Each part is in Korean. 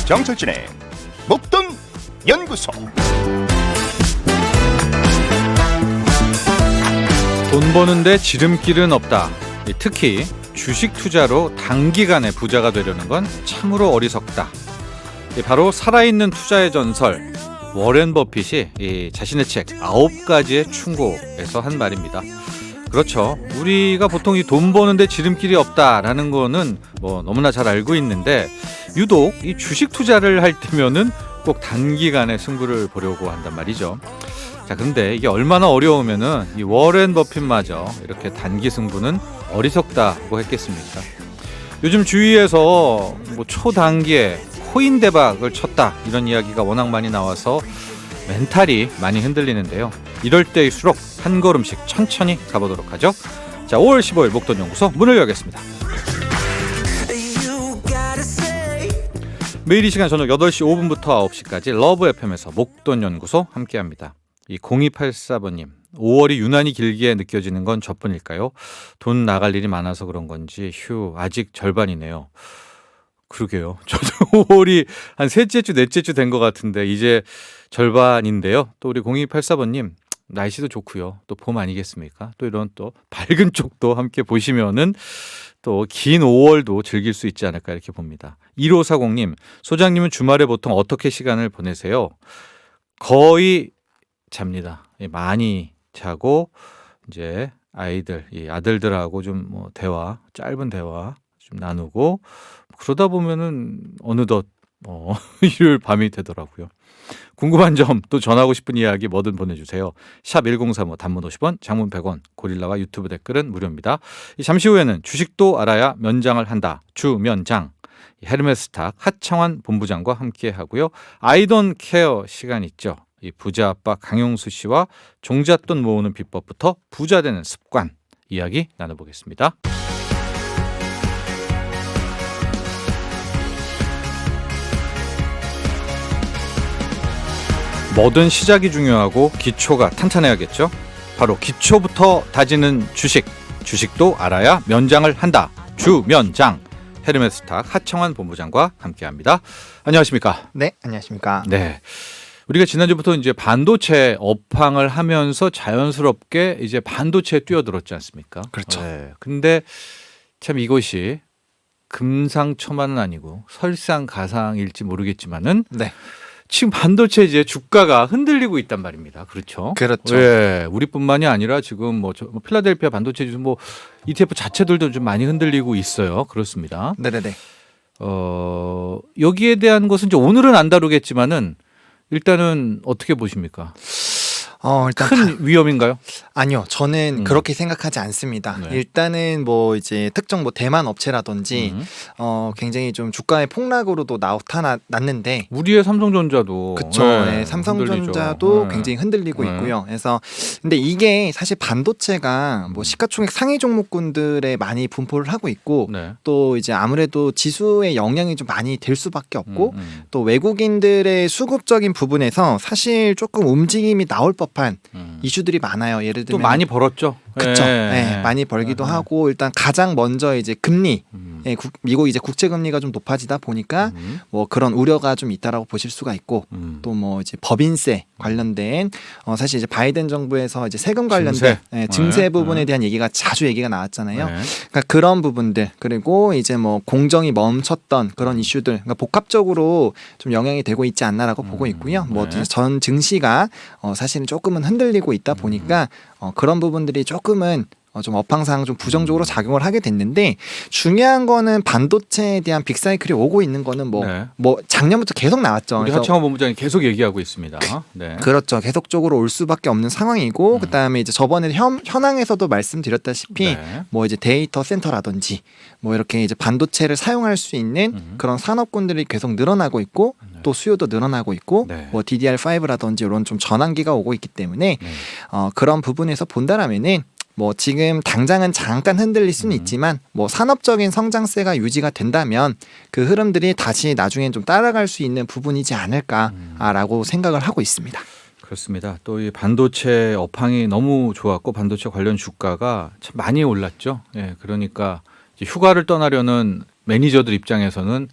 정철진의 목돈 연구소. 돈 버는데 지름길은 없다. 특히 주식 투자로 단기간에 부자가 되려는 건 참으로 어리석다. 바로 살아있는 투자의 전설 워렌 버핏이 자신의 책 9가지의 충고에서 한 말입니다. 그렇죠. 우리가 보통 이 돈 버는데 지름길이 없다라는 거는 뭐 너무나 잘 알고 있는데 유독 이 주식 투자를 할 때면은 꼭 단기간에 승부를 보려고 한단 말이죠. 자, 근데 이게 얼마나 어려우면은 이 워렌 버핏마저 이렇게 단기 승부는 어리석다고 했겠습니까? 요즘 주위에서 뭐 초단기에 코인 대박을 쳤다 이런 이야기가 워낙 많이 나와서 멘탈이 많이 흔들리는데요. 이럴 때일수록 한 걸음씩 천천히 가보도록 하죠. 자, 5월 15일 목돈연구소 문을 열겠습니다. 매일 이 시간 저녁 8시 5분부터 9시까지 러브 FM에서 목돈연구소 함께합니다. 이 0284번님, 5월이 유난히 길게 느껴지는 건 저뿐일까요? 돈 나갈 일이 많아서 그런 건지 휴 아직 절반이네요. 그러게요. 저도 5월이 한 셋째 주, 넷째 주 된 것 같은데 이제 절반인데요. 또 우리 0284번님 날씨도 좋고요. 또 봄 아니겠습니까? 또 이런 또 밝은 쪽도 함께 보시면은 또 긴 5월도 즐길 수 있지 않을까 이렇게 봅니다. 1540님, 소장님은 주말에 보통 어떻게 시간을 보내세요? 거의 잡니다. 많이 자고 이제 아이들, 이 아들들하고 좀 뭐 대화, 짧은 대화 좀 나누고 그러다 보면은 어느덧 일요일 밤이 되더라고요. 궁금한 점 또 전하고 싶은 이야기 뭐든 보내주세요. 샵 1035 단문 50원, 장문 100원, 고릴라와 유튜브 댓글은 무료입니다. 잠시 후에는 주식도 알아야 면장을 한다. 주면장 헤르메스탁 하창환 본부장과 함께 하고요. 아이돈 케어 시간 있죠. 이 부자 아빠 강용수 씨와 종잣돈 모으는 비법부터 부자 되는 습관 이야기 나눠보겠습니다. 뭐든 시작이 중요하고 기초가 탄탄해야겠죠. 바로 기초부터 다지는 주식도 알아야 면장을 한다. 주면장 헤르메스탁 하창환 본부장과 함께합니다. 안녕하십니까? 네, 안녕하십니까? 네. 우리가 지난주부터 이제 반도체 업황을 하면서 자연스럽게 이제 반도체에 뛰어들었지 않습니까? 그렇죠. 네. 근데 참 이것이 금상첨화는 아니고 설상가상일지 모르겠지만은 네. 지금 반도체 이제 주가가 흔들리고 있단 말입니다. 그렇죠? 그렇죠. 예, 우리뿐만이 아니라 지금 뭐 필라델피아 반도체 지수 뭐 ETF 자체들도 좀 많이 흔들리고 있어요. 그렇습니다. 네네네. 여기에 대한 것은 이제 오늘은 안 다루겠지만은 일단은 어떻게 보십니까? 일단 큰 위험인가요? 아니요, 저는 그렇게 생각하지 않습니다. 네. 일단은 뭐 이제 특정 뭐 대만 업체라든지 굉장히 좀 주가의 폭락으로도 나타났는데 우리의 삼성전자도 그쵸. 네, 삼성전자도 흔들리죠. 굉장히 흔들리고 네. 있고요. 그래서 근데 이게 사실 반도체가 뭐 시가총액 상위 종목군들에 많이 분포를 하고 있고 네. 또 이제 아무래도 지수의 영향이 좀 많이 될 수밖에 없고 또 외국인들의 수급적인 부분에서 사실 조금 움직임이 나올 법한 이슈들이 많아요. 예를 또 들면 많이 벌었죠. 그렇죠. 예. 네, 많이 벌기도 하고 일단 가장 먼저 이제 금리, 미국 이제 국채 금리가 좀 높아지다 보니까 뭐 그런 우려가 좀 있다라고 보실 수가 있고 또 뭐 이제 법인세 관련된 사실 이제 바이든 정부에서 이제 세금 관련된 증세 부분에 대한 얘기가 자주 얘기가 나왔잖아요. 네. 그러니까 그런 부분들 그리고 이제 뭐 공정이 멈췄던 그런 이슈들 그러니까 복합적으로 좀 영향이 되고 있지 않나라고 보고 있고요. 뭐 전 증시가 사실은 조금은 흔들리고 있다 보니까 그런 부분들이 조금은 좀 업황상 좀 부정적으로 작용을 하게 됐는데 중요한 거는 반도체에 대한 빅사이클이 오고 있는 거는 뭐 작년부터 계속 나왔죠. 우리 하창환 본부장이 계속 얘기하고 있습니다. 네. 그렇죠. 계속적으로 올 수밖에 없는 상황이고 그다음에 이제 저번에 현황에서도 말씀드렸다시피 뭐 이제 데이터 센터라든지 뭐 이렇게 이제 반도체를 사용할 수 있는 그런 산업군들이 계속 늘어나고 있고 또 수요도 늘어나고 있고 뭐 DDR5라든지 이런 좀 전환기가 오고 있기 때문에 그런 부분에서 본다라면은 뭐 지금 당장은 잠깐 흔들릴 수는 있지만 뭐 산업적인 성장세가 유지가 된다면 그 흐름들이 다시 나중엔 좀 따라갈 수 있는 부분이지 않을까라고 생각을 하고 있습니다. 그렇습니다. 또 이 반도체 업황이 너무 좋았고 반도체 관련 주가가 참 많이 올랐죠. 예, 그러니까 이제 휴가를 떠나려는 매니저들 입장에서는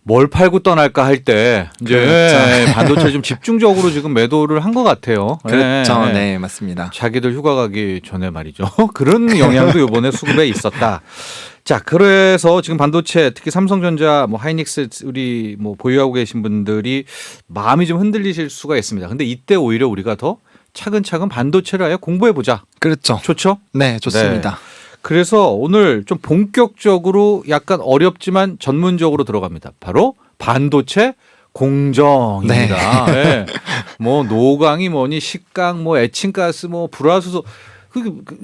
뭘 팔고 떠날까 할 때 이제 그렇죠. 반도체 좀 집중적으로 지금 매도를 한 것 같아요. 그렇죠. 예. 네, 맞습니다. 자기들 휴가 가기 전에 말이죠. 그런 영향도 이번에 수급에 있었다. 자, 그래서 지금 반도체 특히 삼성전자, 뭐 하이닉스 우리 뭐 보유하고 계신 분들이 마음이 좀 흔들리실 수가 있습니다. 근데 이때 오히려 우리가 더 차근차근 반도체를 아예 공부해 보자. 그렇죠. 좋죠? 네, 좋습니다. 그래서 오늘 좀 본격적으로 약간 어렵지만 전문적으로 들어갑니다. 바로 반도체 공정입니다. 네. 뭐 노광이 뭐니 식강 뭐 에칭가스 뭐 불화수소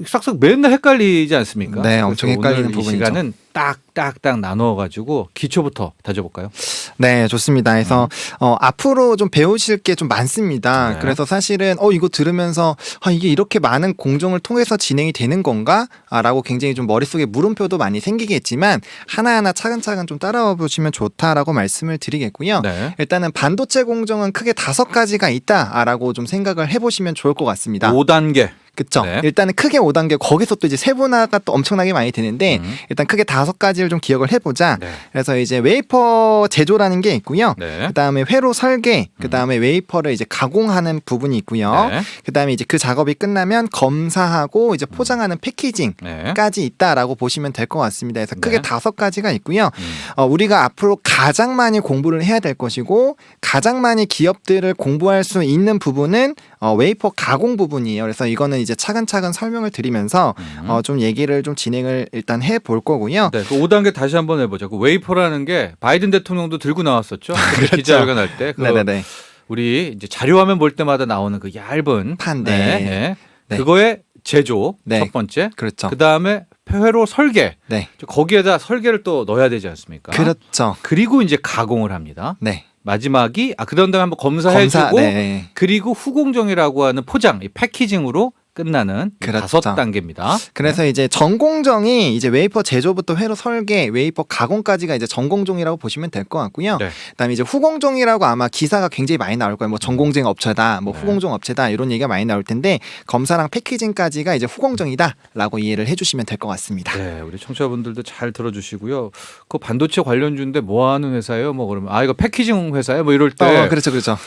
싹싹 맨날 헷갈리지 않습니까? 네, 엄청 그래서 헷갈리는 오늘 이 부분이죠. 시간은 딱딱딱 나눠가지고 기초부터 다져볼까요? 네, 좋습니다. 그래서 앞으로 좀 배우실 게 좀 많습니다. 네. 그래서 사실은 이거 들으면서 이게 이렇게 많은 공정을 통해서 진행이 되는 건가? 라고 굉장히 좀 머릿속에 물음표도 많이 생기겠지만 하나하나 차근차근 좀 따라와 보시면 좋다라고 말씀을 드리겠고요. 네. 일단은 반도체 공정은 크게 5가지가 있다라고 좀 생각을 해보시면 좋을 것 같습니다. 5단계. 그쵸. 네. 일단은 크게 5단계, 거기서 또 이제 세분화가 또 엄청나게 많이 되는데, 일단 크게 5가지를 좀 기억을 해보자. 네. 그래서 이제 웨이퍼 제조라는 게 있고요. 네. 그 다음에 회로 설계, 그 다음에 웨이퍼를 이제 가공하는 부분이 있고요. 네. 그 다음에 이제 그 작업이 끝나면 검사하고 이제 포장하는 패키징까지 네. 있다라고 보시면 될 것 같습니다. 그래서 크게 네. 5가지가 있고요. 우리가 앞으로 가장 많이 공부를 해야 될 것이고, 가장 많이 기업들을 공부할 수 있는 부분은 웨이퍼 가공 부분이에요. 그래서 이거는 이제 차근차근 설명을 드리면서 좀 얘기를 좀 진행을 일단 해볼 거고요. 네, 그 5단계 다시 한번 해보자. 그 웨이퍼라는 게 바이든 대통령도 들고 나왔었죠. 그렇죠. 기자회견 할 때. 네네네. 우리 이제 자료화면 볼 때마다 나오는 그 얇은 판, 네. 네. 네. 그거의 제조 네. 첫 번째. 그렇죠. 그 다음에 회로 설계. 네. 거기에다 설계를 또 넣어야 되지 않습니까? 그렇죠. 그리고 이제 가공을 합니다. 네. 마지막이 그런 다음에 한번 검사해주고 네. 그리고 후공정이라고 하는 포장, 이 패키징으로 끝나는 그렇죠. 5단계입니다. 그래서 이제 전공정이 이제 웨이퍼 제조부터 회로 설계, 웨이퍼 가공까지가 이제 전공정이라고 보시면 될 것 같고요. 네. 그다음에 이제 후공정이라고 아마 기사가 굉장히 많이 나올 거예요. 뭐 전공정 업체다, 뭐 네. 후공정 업체다 이런 얘기가 많이 나올 텐데 검사랑 패키징까지가 이제 후공정이다라고 이해를 해주시면 될 것 같습니다. 네, 우리 청취자분들도 잘 들어주시고요. 그 반도체 관련주인데 뭐 하는 회사예요? 뭐 그러면 이거 패키징 회사예요? 뭐 이럴 때 그렇죠, 그렇죠.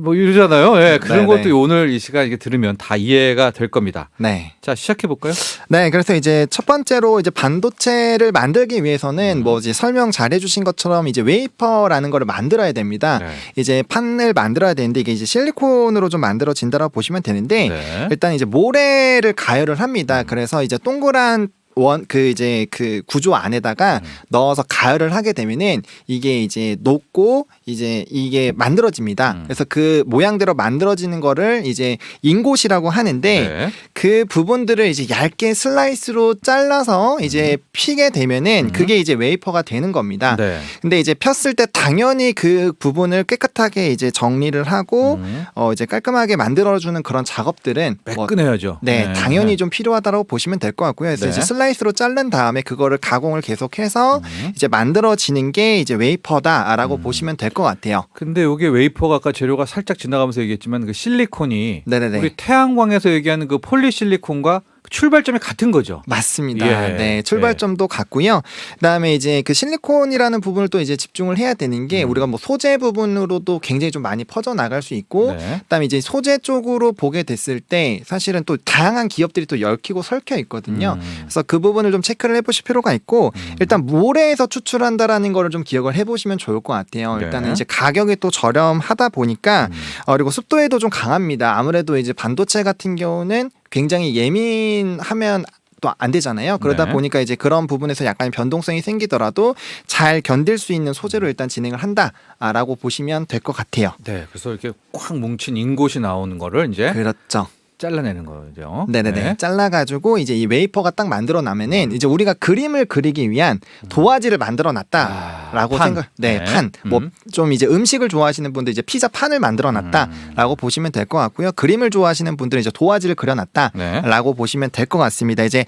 뭐 이러잖아요. 예, 그런 네, 네. 것도 오늘 이 시간 이게 들으면 다 이해가 될 겁니다. 네. 자, 시작해 볼까요? 네, 그래서 이제 첫 번째로 이제 반도체를 만들기 위해서는 뭐 이제 설명 잘 해주신 것처럼 이제 웨이퍼라는 거를 만들어야 됩니다. 네. 이제 판을 만들어야 되는데 이게 이제 실리콘으로 좀 만들어진다라고 보시면 되는데 네. 일단 이제 모래를 가열을 합니다. 그래서 이제 동그란 그 구조 안에다가 넣어서 가열을 하게 되면은 이게 이제 녹고 이제 이게 만들어집니다. 그래서 그 모양대로 만들어지는 거를 이제 인곳이라고 하는데 네. 그 부분들을 이제 얇게 슬라이스로 잘라서 이제 피게 되면은 그게 이제 웨이퍼가 되는 겁니다. 네. 근데 이제 폈을 때 당연히 그 부분을 깨끗하게 이제 정리를 하고 이제 깔끔하게 만들어주는 그런 작업들은 매끈해야죠. 네, 당연히 좀 필요하다고 보시면 될 것 같고요. 그래서 네. 이제 슬라이스로 자른 다음에 그거를 가공을 계속해서 이제 만들어지는 게 이제 웨이퍼다라고 보시면 될 것 같아요. 근데 이게 웨이퍼가 아까 재료가 살짝 지나가면서 얘기했지만 그 실리콘이 네네네. 우리 태양광에서 얘기하는 그 폴리실리콘과 출발점이 같은 거죠. 맞습니다. 예. 네, 출발점도 같고요. 그다음에 이제 그 실리콘이라는 부분을 또 이제 집중을 해야 되는 게 우리가 뭐 소재 부분으로도 굉장히 좀 많이 퍼져 나갈 수 있고, 네. 그다음에 이제 소재 쪽으로 보게 됐을 때 사실은 또 다양한 기업들이 또 얽히고 설켜 있거든요. 그래서 그 부분을 좀 체크를 해보실 필요가 있고, 일단 모래에서 추출한다라는 거를 좀 기억을 해보시면 좋을 것 같아요. 네. 일단은 이제 가격이 또 저렴하다 보니까 그리고 습도에도 좀 강합니다. 아무래도 이제 반도체 같은 경우는 굉장히 예민하면 또 안 되잖아요. 그러다 네. 보니까 이제 그런 부분에서 약간 변동성이 생기더라도 잘 견딜 수 있는 소재로 일단 진행을 한다라고 보시면 될 것 같아요. 네, 그래서 이렇게 꽉 뭉친 인곳이 나오는 거를 이제 그렇죠. 잘라내는 거죠. 네네네. 네. 잘라가지고 이제 이 웨이퍼가 딱 만들어 나면은 이제 우리가 그림을 그리기 위한 도화지를 만들어 놨다라고 판. 생각. 네, 네. 판. 뭐 좀 이제 음식을 좋아하시는 분들 이제 피자 판을 만들어 놨다라고 보시면 될 것 같고요. 그림을 좋아하시는 분들은 이제 도화지를 그려놨다라고 네. 보시면 될 것 같습니다. 이제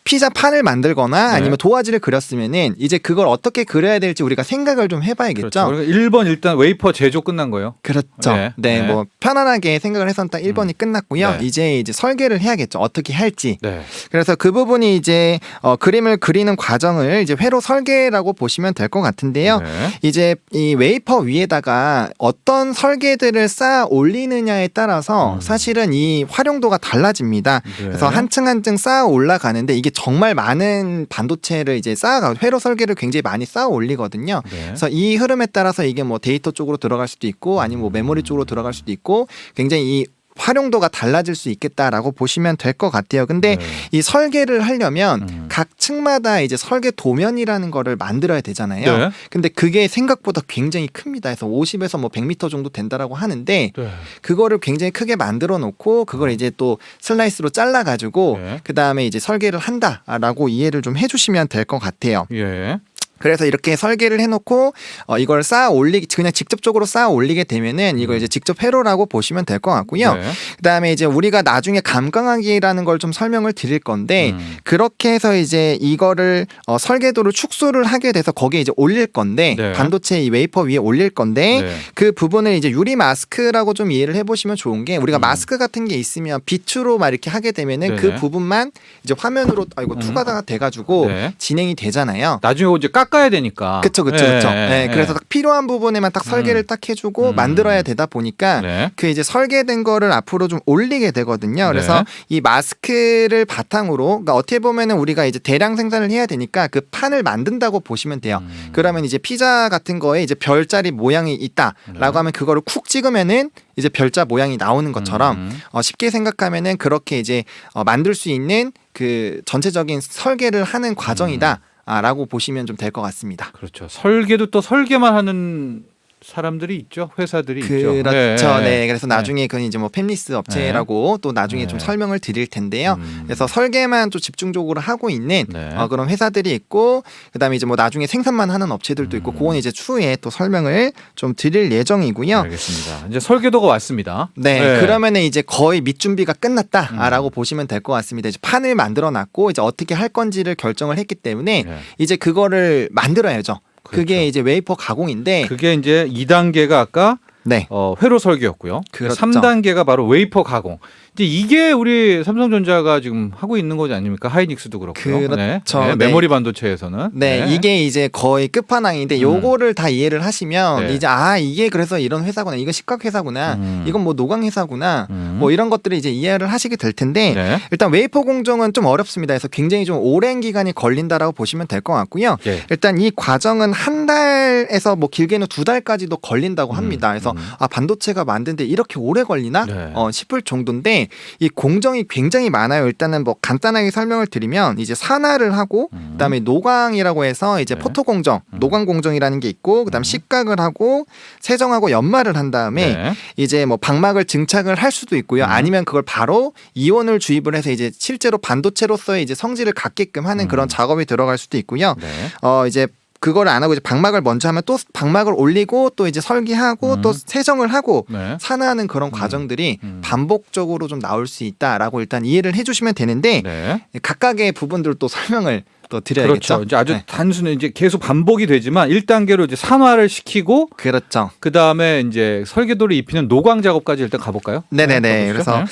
피자 판을 만들거나 네. 아니면 도화지를 그렸으면은 이제 그걸 어떻게 그려야 될지 우리가 생각을 좀 해봐야겠죠. 그렇죠. 그러니까 1번 일단 웨이퍼 제조 끝난 거예요. 그렇죠. 네. 네, 네. 뭐 편안하게 생각을 해서 딱 1번이 끝났고요. 네. 이제 설계를 해야겠죠. 어떻게 할지. 네. 그래서 그 부분이 이제 그림을 그리는 과정을 이제 회로 설계라고 보시면 될 것 같은데요. 네. 이제 이 웨이퍼 위에다가 어떤 설계들을 쌓아 올리느냐에 따라서 사실은 이 활용도가 달라집니다. 네. 그래서 한층 한층 쌓아 올라가는데 이게 정말 많은 반도체를 이제 쌓아가 회로 설계를 굉장히 많이 쌓아 올리거든요. 네. 그래서 이 흐름에 따라서 이게 뭐 데이터 쪽으로 들어갈 수도 있고 아니면 뭐 메모리 쪽으로 들어갈 수도 있고 굉장히 이 활용도가 달라질 수 있겠다라고 보시면 될 것 같아요. 근데 네. 이 설계를 하려면 각 층마다 이제 설계 도면이라는 거를 만들어야 되잖아요. 네. 근데 그게 생각보다 굉장히 큽니다. 그래서 50에서 뭐 100m 정도 된다라고 하는데 네. 그거를 굉장히 크게 만들어 놓고 그걸 이제 또 슬라이스로 잘라 가지고 네. 그다음에 이제 설계를 한다라고 이해를 좀 해주시면 될 것 같아요. 예. 그래서 이렇게 설계를 해놓고 이걸 쌓아 올리기 그냥 직접적으로 쌓아 올리게 되면은 이걸 이제 직접 회로라고 보시면 될 것 같고요. 네. 그다음에 이제 우리가 나중에 감광하기라는 걸 좀 설명을 드릴 건데 그렇게 해서 이제 이거를 설계도를 축소를 하게 돼서 거기에 이제 올릴 건데 네. 반도체 이 웨이퍼 위에 올릴 건데 네. 그 부분을 이제 유리 마스크라고 좀 이해를 해보시면 좋은 게 우리가 마스크 같은 게 있으면 빛으로 막 이렇게 하게 되면은 네네. 그 부분만 이제 화면으로 투과가 돼가지고 네. 진행이 되잖아요. 나중에 이제 깎아야 되니까. 그쵸. 네, 그래서 딱 필요한 부분에만 딱 설계를 딱 해주고 만들어야 되다 보니까 네. 그 이제 설계된 거를 앞으로 좀 올리게 되거든요. 그래서 네. 이 마스크를 바탕으로, 그러니까 어떻게 보면은 우리가 이제 대량 생산을 해야 되니까 그 판을 만든다고 보시면 돼요. 그러면 이제 피자 같은 거에 이제 별자리 모양이 있다라고 하면 그거를 쿡 찍으면은 이제 별자 모양이 나오는 것처럼 쉽게 생각하면은 그렇게 이제 만들 수 있는 그 전체적인 설계를 하는 과정이다. 라고 보시면 좀 될 것 같습니다. 그렇죠. 설계도 또 설계만 하는 사람들이 있죠. 회사들이 있죠. 그렇죠. 네. 그래서 나중에 그건 이제 뭐 팹리스 업체라고 또 나중에 네. 좀 설명을 드릴 텐데요. 그래서 설계만 또 집중적으로 하고 있는 네. 그런 회사들이 있고 그다음에 이제 뭐 나중에 생산만 하는 업체들도 있고 그건 이제 추후에 또 설명을 좀 드릴 예정이고요. 알겠습니다. 이제 설계도가 왔습니다. 네, 그러면은 이제 거의 밑준비가 끝났다라고 보시면 될 것 같습니다. 이제 판을 만들어 놨고 이제 어떻게 할 건지를 결정을 했기 때문에 네. 이제 그거를 만들어야죠. 그렇죠. 그게 이제 웨이퍼 가공인데 그게 이제 2단계가 아까 네. 회로 설계였고요. 그렇죠. 3단계가 바로 웨이퍼 가공. 이제 이게 우리 삼성전자가 지금 하고 있는 거지 아닙니까? 하이닉스도 그렇고요. 그렇죠. 네. 네. 메모리 반도체에서는. 네, 이게 이제 거의 끝판왕인데 요거를 다 이해를 하시면 네. 이제 이게 그래서 이런 회사구나. 이건 식각 회사구나. 이건 뭐 노광 회사구나. 뭐 이런 것들을 이제 이해를 하시게 될 텐데 네. 일단 웨이퍼 공정은 좀 어렵습니다. 그래서 굉장히 좀 오랜 기간이 걸린다라고 보시면 될 것 같고요. 네. 일단 이 과정은 한 달에서 뭐 길게는 2달까지도 걸린다고 합니다. 그래서 반도체가 만드는데 이렇게 오래 걸리나 네. 싶을 정도인데 이 공정이 굉장히 많아요. 일단은 뭐 간단하게 설명을 드리면 이제 산화를 하고 그다음에 노광이라고 해서 이제 네. 포토 공정, 노광 공정이라는 게 있고 그다음 식각을 하고 세정하고 연마를 한 다음에 네. 이제 뭐 방막을 증착을 할 수도 있고요. 아니면 그걸 바로 이온을 주입을 해서 이제 실제로 반도체로서의 이제 성질을 갖게끔 하는 그런 작업이 들어갈 수도 있고요. 네. 이제 그걸 안 하고 이제 방막을 먼저 하면 또 방막을 올리고 또 이제 설계하고 또 세정을 하고 네. 산화하는 그런 과정들이 반복적으로 좀 나올 수 있다라고 일단 이해를 해주시면 되는데 네. 각각의 부분들 또 설명을 또 드려야겠죠. 그렇죠. 이제 아주 네. 단순히 이제 계속 반복이 되지만 1단계로 이제 산화를 시키고 그렇죠. 그다음에 이제 설계도를 입히는 노광 작업까지 일단 가볼까요? 네네네. 그래서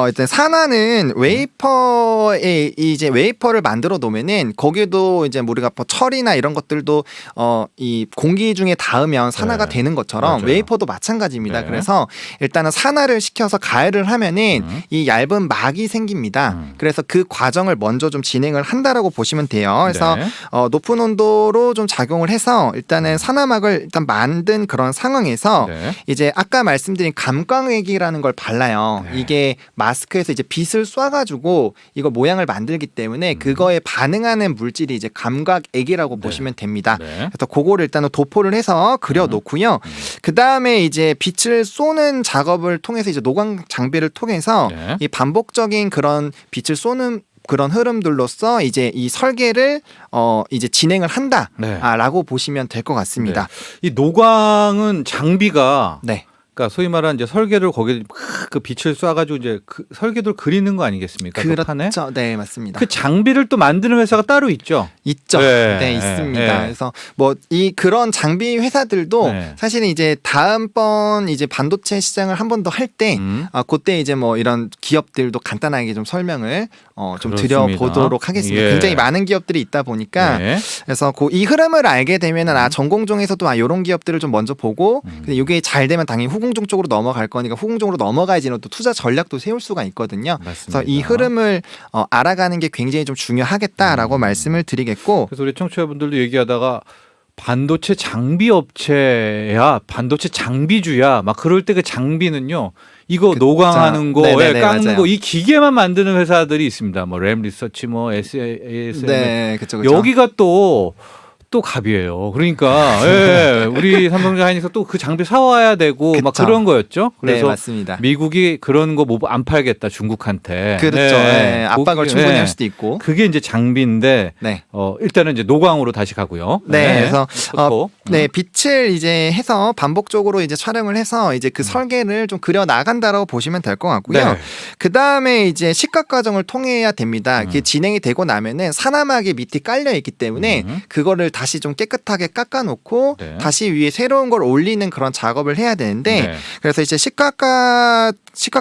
일단 산화는 웨이퍼에 이제 웨이퍼를 만들어 놓으면은 거기도 이제 우리가 뭐 철이나 이런 것들도 이 공기 중에 닿으면 산화가 네. 되는 것처럼 맞아요. 웨이퍼도 마찬가지입니다. 네. 그래서 일단은 산화를 시켜서 가열을 하면은 이 얇은 막이 생깁니다. 그래서 그 과정을 먼저 좀 진행을 한다라고 보시면 돼요. 돼요. 그래서 네. 높은 온도로 좀 작용을 해서 일단은 산화막을 일단 만든 그런 상황에서 네. 이제 아까 말씀드린 감광액이라는 걸 발라요. 네. 이게 마스크에서 이제 빛을 쏴가지고 이거 모양을 만들기 때문에 그거에 반응하는 물질이 이제 감각액이라고 보시면 됩니다. 네. 그래서 그거를 일단은 도포를 해서 그려놓고요. 그 다음에 이제 빛을 쏘는 작업을 통해서 이제 노광 장비를 통해서 네. 이 반복적인 그런 빛을 쏘는 그런 흐름들로서 이제 이 설계를 이제 진행을 한다라고 네. 보시면 될 것 같습니다. 이 노광은 장비가 네. 그러니까 소위 말하는 이제 설계를 거기에 막 그 빛을 쏴가지고 이제 그 설계도를 그리는 거 아니겠습니까? 그 판에? 그렇죠. 네, 맞습니다. 그 장비를 또 만드는 회사가 따로 있죠. 있죠. 네. 네, 있습니다. 네. 그래서 뭐 이 그런 장비 회사들도 네. 사실은 이제 다음번 이제 반도체 시장을 한 번 더 할 때 그때 이제 뭐 이런 기업들도 간단하게 좀 설명을 좀 그렇습니다. 드려보도록 하겠습니다. 예. 굉장히 많은 기업들이 있다 보니까 네. 그래서 이 흐름을 알게 되면은 전공종에서도 이런 기업들을 좀 먼저 보고 근데 이게 잘 되면 당연히 후공종 쪽으로 넘어갈 거니까 후공종으로 넘어가야지는 또 투자 전략도 세울 수가 있거든요. 맞습니다. 그래서 이 흐름을 알아가는 게 굉장히 좀 중요하겠다라고 말씀을 드리겠고 그래서 우리 청취자분들도 얘기하다가 반도체 장비 업체야, 반도체 장비주야, 막 그럴 때 그 장비는요, 이거 그쵸. 노광하는 거, 네네네, 깎는 맞아요. 거, 이 기계만 만드는 회사들이 있습니다. 뭐 램 리서치, 뭐 ASM, 네, 그렇죠. 여기가 또 갑이에요. 그러니까 예, 우리 삼성전자 하이닉스 또 그 장비 사와야 되고 막 그쵸. 그런 거였죠. 네, 그래서 맞습니다. 미국이 그런 거 뭐 안 팔겠다 중국한테. 그렇죠. 네, 압박을 충분히 할 수도 있고. 그게 이제 장비인데 네. 일단은 이제 노광으로 다시 가고요. 네, 그래서 좋고. 네, 빛을 이제 해서 반복적으로 이제 촬영을 해서 이제 그 설계를 좀 그려 나간다라고 보시면 될 것 같고요. 네. 그 다음에 이제 시각 과정을 통해야 됩니다. 그게 진행이 되고 나면은 산화막이 밑에 깔려 있기 때문에 그거를 다시 좀 깨끗하게 깎아놓고 네. 다시 위에 새로운 걸 올리는 그런 작업을 해야 되는데 네. 그래서 이제 시각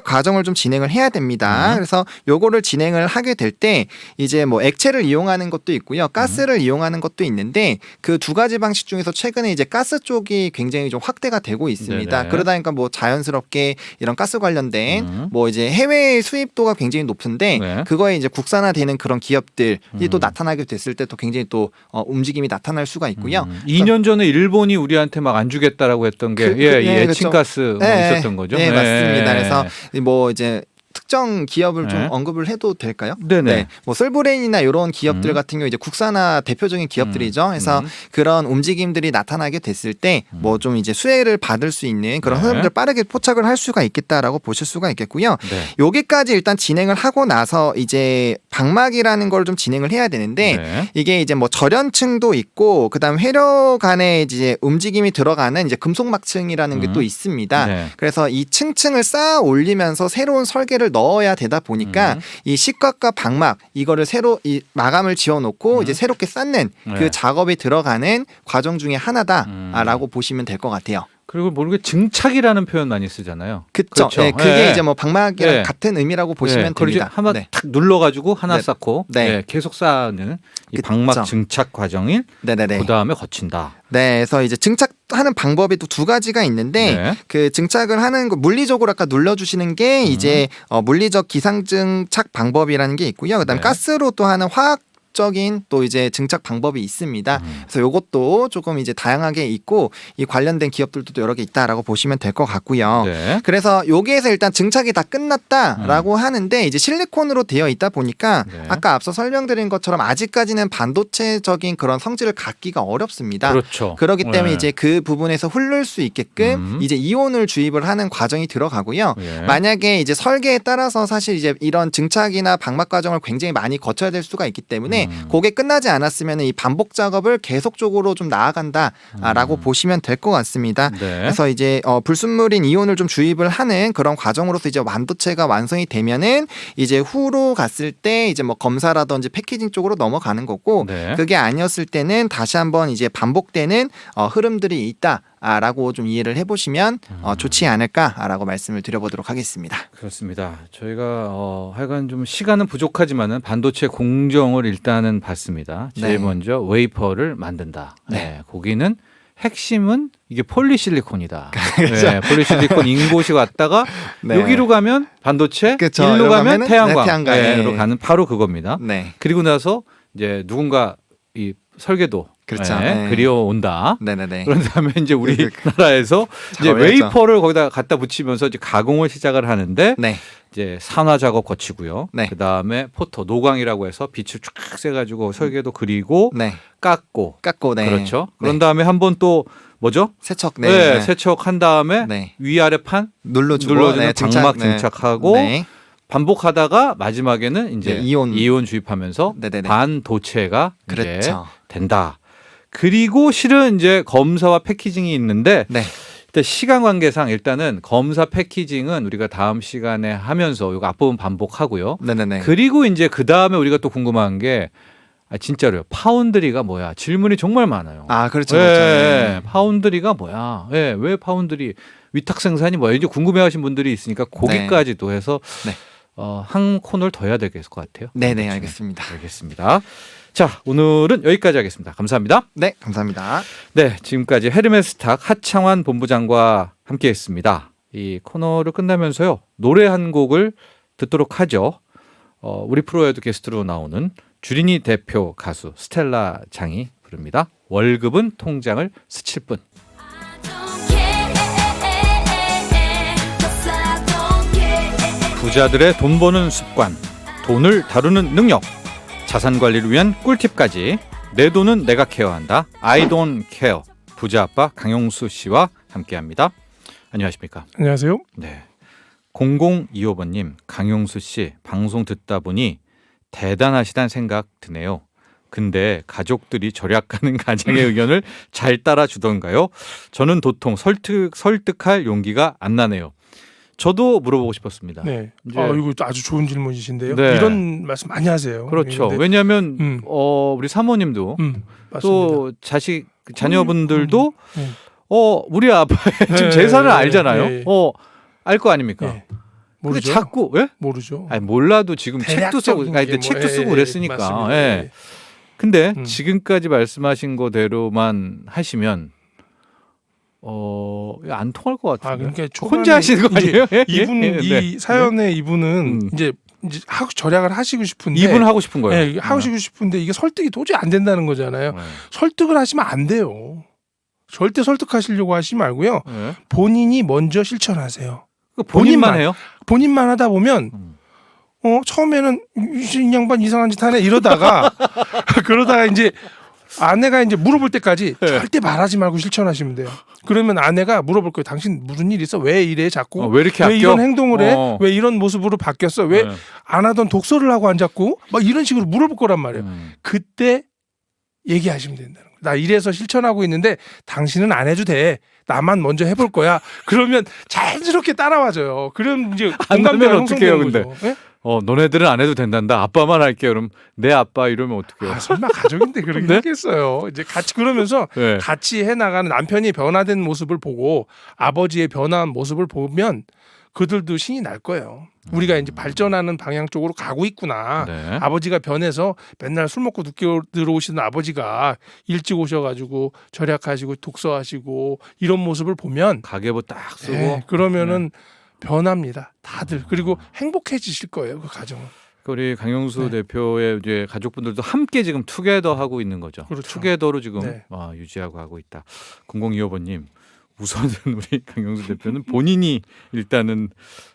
과정을 좀 진행을 해야 됩니다. 그래서 요거를 진행을 하게 될 때 이제 뭐 액체를 이용하는 것도 있고요. 가스를 이용하는 것도 있는데 그 두 가지 방식 중에서 최근에 이제 가스 쪽이 굉장히 좀 확대가 되고 있습니다. 네네. 그러다 보니까 뭐 자연스럽게 이런 가스 관련된 뭐 이제 해외 수입도가 굉장히 높은데 네. 그거에 이제 국산화되는 그런 기업들이 또 나타나게 됐을 때 또 굉장히 또 움직임이 나타날 수가 있고요. 2년 전에 일본이 우리한테 막 안 주겠다라고 했던 게 예, 에칭가스 뭐 네, 있었던 거죠. 네, 네. 맞습니다. 그래서 뭐 이제 특정 기업을 좀 네. 언급을 해도 될까요? 네네. 뭐 솔브레인이나 이런 기업들 같은 경우 이제 국산화 대표적인 기업들이죠. 그래서 그런 움직임들이 나타나게 됐을 때 뭐 좀 이제 수혜를 받을 수 있는 그런 네. 흐름들 빠르게 포착을 할 수가 있겠다라고 보실 수가 있겠고요. 네. 여기까지 일단 진행을 하고 나서 이제 방막이라는 걸 좀 진행을 해야 되는데 네. 이게 이제 뭐 절연층도 있고 그다음 회로 간에 이제 움직임이 들어가는 이제 금속막층이라는 게 또 있습니다. 네. 그래서 이 층층을 쌓아 올리면서 새로운 설계를 넣어야 되다 보니까 이 식각과 방막 이거를 새로 이 마감을 지어놓고 이제 새롭게 쌓는 네. 그 작업이 들어가는 과정 중에 하나다라고 보시면 될 것 같아요. 그리고 모르게 증착이라는 표현 많이 쓰잖아요. 그쵸? 그렇죠. 네, 그게 네. 이제 뭐 방막이랑 네. 같은 의미라고 보시면 그걸 이제 됩니다. 한번 네. 탁 눌러가지고 하나 네. 쌓고 네. 네, 계속 쌓는 이 그쵸. 방막 증착 과정인 네네네. 그 다음에 거친다. 네, 그래서 이제 증착하는 방법이 또 두 가지가 있는데 네. 그 증착을 하는 거 물리적으로 아까 눌러주시는 게 이제 물리적 기상 증착 방법이라는 게 있고요. 그다음 네. 가스로 또 하는 화학적인 또 이제 증착 방법이 있습니다. 그래서 요것도 조금 이제 다양하게 있고 이 관련된 기업들도 또 여러 개 있다라고 보시면 될 것 같고요. 네. 그래서 여기에서 일단 증착이 다 끝났다라고 하는데 이제 실리콘으로 되어 있다 보니까 네. 아까 앞서 설명드린 것처럼 아직까지는 반도체적인 그런 성질을 갖기가 어렵습니다. 그렇죠. 그렇기 때문에 네. 이제 그 부분에서 흐를 수 있게끔 이제 이온을 주입을 하는 과정이 들어가고요. 예. 만약에 이제 설계에 따라서 사실 이제 이런 증착이나 방막 과정을 굉장히 많이 거쳐야 될 수가 있기 때문에 그게 끝나지 않았으면 이 반복 작업을 계속적으로 좀 나아간다라고 보시면 될 것 같습니다. 네. 그래서 이제 불순물인 이온을 좀 주입을 하는 그런 과정으로서 이제 반도체가 완성이 되면은 이제 후로 갔을 때 이제 뭐 검사라든지 패키징 쪽으로 넘어가는 거고 네. 그게 아니었을 때는 다시 한번 이제 반복되는 흐름들이 있다라고 좀 이해를 해보시면 좋지 않을까라고 말씀을 드려보도록 하겠습니다. 그렇습니다. 저희가 하여간 좀 시간은 부족하지만은 반도체 공정을 일단은 봤습니다. 제일 네. 먼저 웨이퍼를 만든다. 네. 네. 거기는 핵심은 이게 폴리실리콘이다. 그렇죠. 네, 폴리실리콘 인곳이 왔다가 네. 여기로 가면 반도체, 그렇죠. 일로 여기로 가면 가면은 태양광, 네, 태양광. 네, 로 네. 가는 바로 그겁니다. 네. 그리고 나서 이제 누군가 이 설계도 그렇죠. 예, 네. 그려온다. 네네네. 그런 다음에 이제 우리나라에서 이제 작업을 했죠. 웨이퍼를 거기다 갖다 붙이면서 이제 가공을 시작을 하는데 네. 이제 산화 작업 거치고요. 네. 그 다음에 포토 노광이라고 해서 빛을 쫙 쐬가지고 설계도 그리고 네. 깎고 깎고 네. 그렇죠. 네. 그런 다음에 한 번 또 뭐죠? 세척 네, 네. 세척한 다음에 네. 위아래 판 눌러주고 눌러주는 네, 장막 네. 장착하고 네. 반복하다가 마지막에는 이제 네, 이온. 주입하면서 네네네. 반도체가 이제 그렇죠. 된다. 그리고 실은 이제 검사와 패키징이 있는데 네. 일단 시간 관계상 일단은 검사 패키징은 우리가 다음 시간에 하면서 이거 앞부분 반복하고요. 네네네. 그리고 이제 그 다음에 우리가 또 궁금한 게 진짜로요. 파운드리가 뭐야? 질문이 정말 많아요. 아 그렇죠. 예, 그렇죠. 예. 파운드리가 뭐야? 예, 왜 파운드리 위탁 생산이 뭐야? 이제 궁금해하신 분들이 있으니까 거기까지도 해서 네. 한 코너를 더 해야 될 것 같아요. 네네 알겠습니다. 알겠습니다. 자, 오늘은 여기까지 하겠습니다. 감사합니다. 네 감사합니다. 네, 지금까지 헤르메스탁 하창환 본부장과 함께했습니다. 이 코너를 끝나면서요 노래 한 곡을 듣도록 하죠. 우리 프로에도 게스트로 나오는 주린이 대표 가수 스텔라 장이 부릅니다. 월급은 통장을 스칠 뿐. 부자들의 돈 버는 습관, 돈을 다루는 능력, 자산 관리를 위한 꿀팁까지 내 돈은 내가 케어한다. I don't care. 부자 아빠 강용수 씨와 함께합니다. 안녕하십니까? 안녕하세요. 네. 0025번님, 강용수 씨 방송 듣다 보니 대단하시다는 생각 드네요. 근데 가족들이 절약하는 가장의 의견을 잘 따라주던가요? 저는 도통 설득할 용기가 안 나네요. 저도 물어보고 싶었습니다. 네. 이제- 이거 아주 좋은 질문이신데요. 네. 이런 말씀 많이 하세요. 그렇죠. 근데- 왜냐하면 우리 사모님도 맞습니다. 또 자녀분들도 음. 우리 아빠의 지금 네, 재산을 네, 알잖아요. 네. 알 거 아닙니까? 네. 근데 모르죠. 자꾸 왜? 모르죠. 아니 몰라도 지금 책도 쓰고 대략적인 근데 게 책도 쓰고 그랬으니까. 맞습니다. 예. 근데 음. 지금까지 말씀하신 거대로만 하시면 안 통할 것 같은데. 그러니까 초반에 혼자 하시는 거 이제 아니에요? 예? 이분 예, 네. 이 사연의 이분은 이제 절약을 하시고 싶은데 이분 하고 싶은 거예요. 네, 하시고 싶은데 이게 설득이 도저히 안 된다는 거잖아요. 네. 설득을 하시면 안 돼요. 절대 설득하시려고 하시지 말고요. 네. 본인이 먼저 실천하세요. 본인만 해요? 본인만 하다 보면 처음에는 이 양반 이상한 짓 하네 이러다가 그러다가 이제 아내가 이제 물어볼 때까지 네. 절대 말하지 말고 실천하시면 돼요. 그러면 아내가 물어볼 거예요. 당신 무슨 일 있어? 왜 이래 자꾸? 왜 이렇게 아껴? 이런 행동을 해? 어. 왜 이런 모습으로 바뀌었어? 왜 안 네. 하던 독서를 하고 앉았고? 막 이런 식으로 물어볼 거란 말이에요. 그때 얘기하시면 된다는 거예요. 나 이래서 실천하고 있는데 당신은 안 해도 돼. 나만 먼저 해볼 거야. 그러면 자연스럽게 따라와줘요. 그럼 이제 안 공감대가 하면 어떻게 해요, 형성되는 거죠. 예? 너네들은 안 해도 된단다. 아빠만 할게. 그럼 내 아빠 이러면 어떻게 해요? 설마 가족인데 그렇게 네? 하겠어요. 이제 같이 그러면서 네. 같이 해나가는 남편이 변화된 모습을 보고 아버지의 변화한 모습을 보면 그들도 신이 날 거예요. 우리가 이제 발전하는 방향 쪽으로 가고 있구나. 네. 아버지가 변해서 맨날 술 먹고 늦게 들어오시는 아버지가 일찍 오셔가지고 절약하시고 독서하시고 이런 모습을 보면 가계부 딱 쓰고 그러면은 변합니다. 다들. 그리고 행복해지실 거예요. 그 가정은. 우리 강용수 네. 대표의 이제 가족분들도 함께 지금 투게더 하고 있는 거죠. 그렇죠. 투게더로 지금 네. 유지하고 하고 있다. 0025번님 우선은 우리 강용수 대표는 본인이 일단은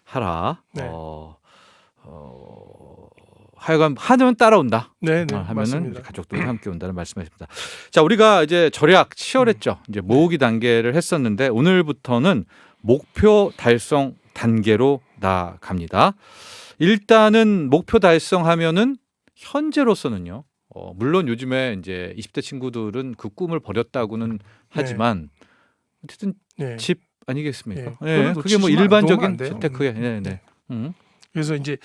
하라. 네. 하여간 하면 따라온다. 네, 하면은 맞습니다. 가족들과 함께 온다는 말씀하십니다. 자, 우리가 이제 절약 치열했죠. 이제 모으기 단계를 했었는데 오늘부터는 목표 달성 단계로 나아갑니다. 일단은 목표 달성하면은 현재로서는요. 물론 요즘에 이제 20대 친구들은 그 꿈을 버렸다고는 하지만 어쨌든 네. 집 아니겠습니까? 네. 예, 그래도 그게 뭐 놓으면 안 일반적인 돼요. 재테크에. 네, 네. 그래서 이제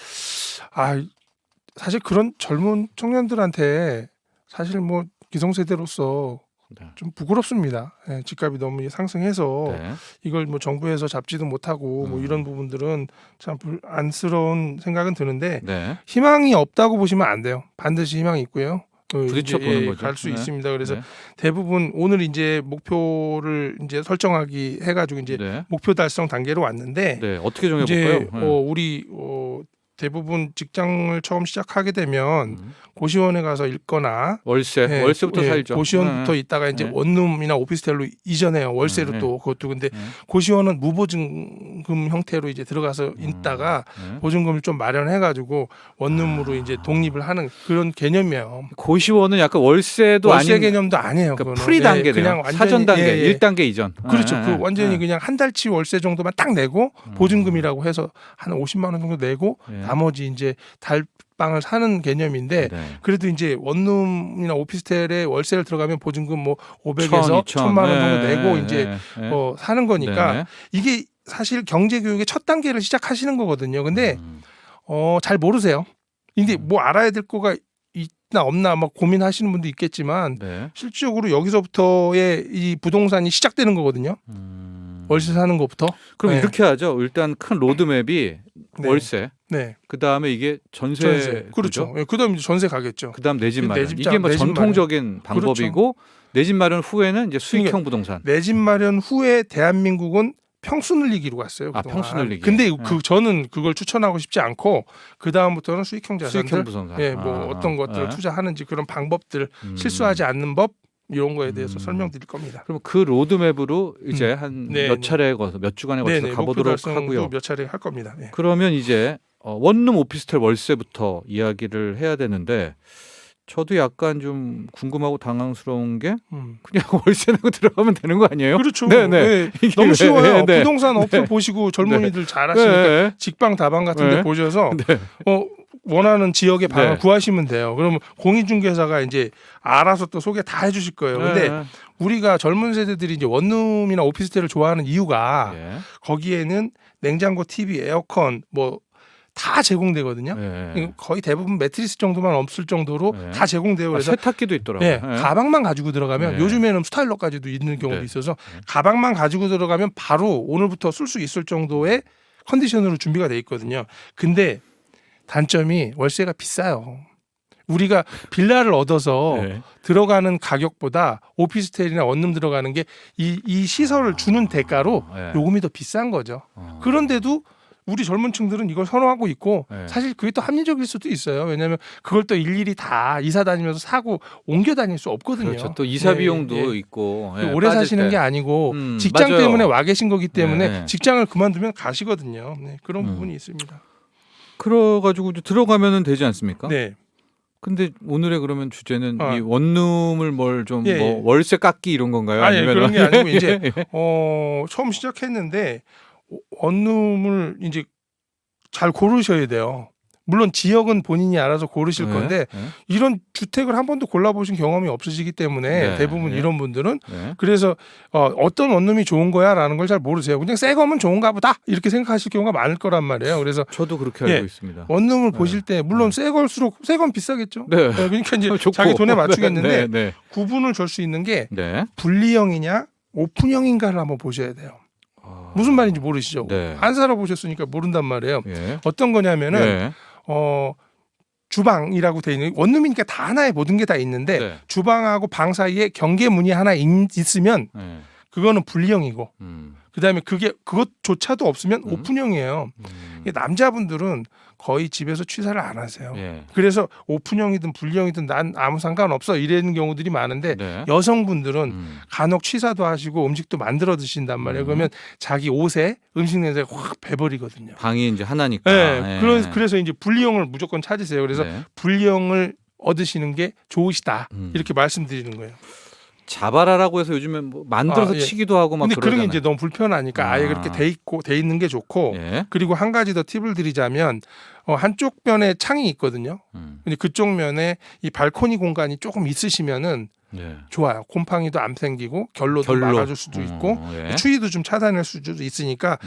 사실 그런 젊은 청년들한테 사실 뭐 기성세대로서 네. 좀 부끄럽습니다. 예, 집값이 너무 상승해서 네. 이걸 뭐 정부에서 잡지도 못하고 뭐 이런 부분들은 참 안쓰러운 생각은 드는데 네. 희망이 없다고 보시면 안 돼요. 반드시 희망이 있고요. 부딪혀 보는 거죠. 갈 수 네. 있습니다. 그래서 네. 대부분 오늘 이제 목표를 이제 설정하기 해가지고 이제 네. 목표 달성 단계로 왔는데 네. 어떻게 이제 정해볼까요? 네. 우리 대부분 직장을 처음 시작하게 되면 고시원에 가서 읽거나 월세부터 예, 살죠. 고시원부터 있다가 이제 원룸이나 오피스텔로 이전해요. 월세로 또 그것도. 근데 고시원은 무보증금 형태로 이제 들어가서 있다가 보증금을 좀 마련해가지고 원룸으로 이제 독립을 하는 그런 개념이에요. 고시원은 약간 월세도 월세 아닌 개념도 아니에요. 그러니까 그거는. 프리 단계네요. 그냥 완전히, 사전 단계, 예, 예. 1단계 이전. 그렇죠. 그 완전히 그냥 한 달치 월세 정도만 딱 내고 음. 보증금이라고 해서 한 50만 원 정도 내고 예. 나머지 이제 달방을 사는 개념인데 네. 그래도 이제 원룸이나 오피스텔에 월세를 들어가면 보증금 뭐 500에서 1,000, 1,000만 원 정도 예, 내고 예, 이제 예. 사는 거니까 네네. 이게 사실 경제 교육의 첫 단계를 시작하시는 거거든요. 근데 잘 모르세요. 근데 뭐 알아야 될 거가 있나 없나 막 고민하시는 분도 있겠지만 네. 실질적으로 여기서부터의 이 부동산이 시작되는 거거든요. 월세 사는 것부터. 그럼 네. 이렇게 하죠. 일단 큰 로드맵이 네. 월세. 네. 그 다음에 이게 전세. 전세. 그렇죠. 예, 그다음 이제 전세 가겠죠. 그 다음 내 집 내 마련. 집 이게 뭐 내 집 전통적인 방법이고 내 집 마련 후에는 이제 수익형 그러니까 부동산. 내 집 마련 후에 대한민국은 평수 늘리기로 갔어요. 아, 그동안. 평수 늘리기. 근데 네. 저는 그걸 추천하고 싶지 않고 그 다음부터는 수익형 자산들, 수익형 부동산. 예, 뭐 어떤 것들을 네. 투자하는지 그런 방법들, 실수하지 않는 법 이런 거에 대해서 설명드릴 겁니다. 그럼 그 로드맵으로 이제 한 네, 몇 네. 차례에 걸쳐 몇 주간에 걸쳐서 목표 가보도록 달성도 하고요. 몇 차례 할 겁니다. 예. 그러면 이제 원룸 오피스텔 월세부터 이야기를 해야 되는데 저도 약간 좀 궁금하고 당황스러운 게 그냥 월세 내고 들어가면 되는 거 아니에요? 그렇죠. 네네. 예, 이게 너무 쉬워요. 네. 부동산 어플 보시고 젊은이들 잘 하시니까 네. 직방 다방 같은 데 네. 보셔서 네. 원하는 지역의 방을 네. 구하시면 돼요. 그러면 공인중개사가 이제 알아서 또 소개 다 해주실 거예요. 근데 네. 우리가 젊은 세대들이 이제 원룸이나 오피스텔을 좋아하는 이유가 예. 거기에는 냉장고, TV, 에어컨 뭐 다 제공되거든요. 예. 거의 대부분 매트리스 정도만 없을 정도로 네. 다 제공돼요. 아, 그래서 세탁기도 있더라고요. 네, 가방만 가지고 들어가면 네. 요즘에는 스타일러까지도 있는 경우도 네. 있어서 가방만 가지고 들어가면 바로 오늘부터 쓸 수 있을 정도의 컨디션으로 준비가 돼 있거든요. 근데 단점이 월세가 비싸요. 우리가 빌라를 얻어서 네. 들어가는 가격보다 오피스텔이나 원룸 들어가는 게 이 시설을 주는 대가로 네. 요금이 더 비싼 거죠. 그런데도 우리 젊은 층들은 이걸 선호하고 있고 네. 사실 그게 또 합리적일 수도 있어요. 왜냐하면 그걸 또 일일이 다 이사 다니면서 사고 옮겨 다닐 수 없거든요. 그렇죠. 또 이사 예, 비용도 예. 있고 오래 빠질 사시는 때. 게 아니고 직장 맞아요. 때문에 와 계신 거기 때문에 네. 직장을 그만두면 가시거든요. 네, 그런 부분이 있습니다. 그래가지고 들어가면은 되지 않습니까? 네. 근데 오늘의 그러면 주제는 어. 이 원룸을 뭘 좀 예, 뭐 예. 월세 깎기 이런 건가요? 아니 아니면 그런 게 아니고 이제 예. 처음 시작했는데 원룸을 이제 잘 고르셔야 돼요. 물론 지역은 본인이 알아서 고르실 네, 건데 네, 이런 주택을 한 번도 골라보신 경험이 없으시기 때문에 네, 대부분 네. 이런 분들은 네. 그래서 어떤 원룸이 좋은 거야라는 걸 잘 모르세요. 그냥 새 거면 좋은가 보다 이렇게 생각하실 경우가 많을 거란 말이에요. 그래서 저도 그렇게 알고 예. 있습니다. 원룸을 네. 보실 때 물론 새 걸수록 새 건 비싸겠죠. 네. 그러니까 이제 좋고. 자기 돈에 맞추겠는데 네, 네, 구분을 줄 수 있는 게 네. 분리형이냐 오픈형인가를 한번 보셔야 돼요. 아, 무슨 말인지 모르시죠? 네. 안 살아보셨으니까 모른단 말이에요. 예. 어떤 거냐면은 예. 주방이라고 돼 있는 원룸이니까 다 하나에 모든 게 다 있는데 네. 주방하고 방 사이에 경계문이 하나 있으면 예. 그거는 분리형이고 그다음에 그것조차도 없으면 오픈형이에요. 이게 남자분들은 거의 집에서 취사를 안 하세요. 예. 그래서 오픈형이든 분리형이든 난 아무 상관없어 이러는 경우들이 많은데 네. 여성분들은 간혹 취사도 하시고 음식도 만들어 드신단 말이에요. 그러면 자기 옷에 음식 냄새가 확 배버리거든요. 방이 이제 하나니까. 네, 예. 그래서 이제 분리형을 무조건 찾으세요. 그래서 네. 분리형을 얻으시는 게 좋으시다 이렇게 말씀드리는 거예요. 자바라라고 해서 요즘에 뭐 만들어서 예. 치기도 하고 막 근데 그런 게 그러잖아요. 이제 너무 불편하니까 아예 그렇게 돼 있는 게 좋고 예. 그리고 한 가지 더 팁을 드리자면 한쪽 면에 창이 있거든요. 근데 그쪽 면에 이 발코니 공간이 조금 있으시면은 예. 좋아요. 곰팡이도 안 생기고 결로도 결로. 막아줄 수도 있고 예. 추위도 좀 차단할 수도 있으니까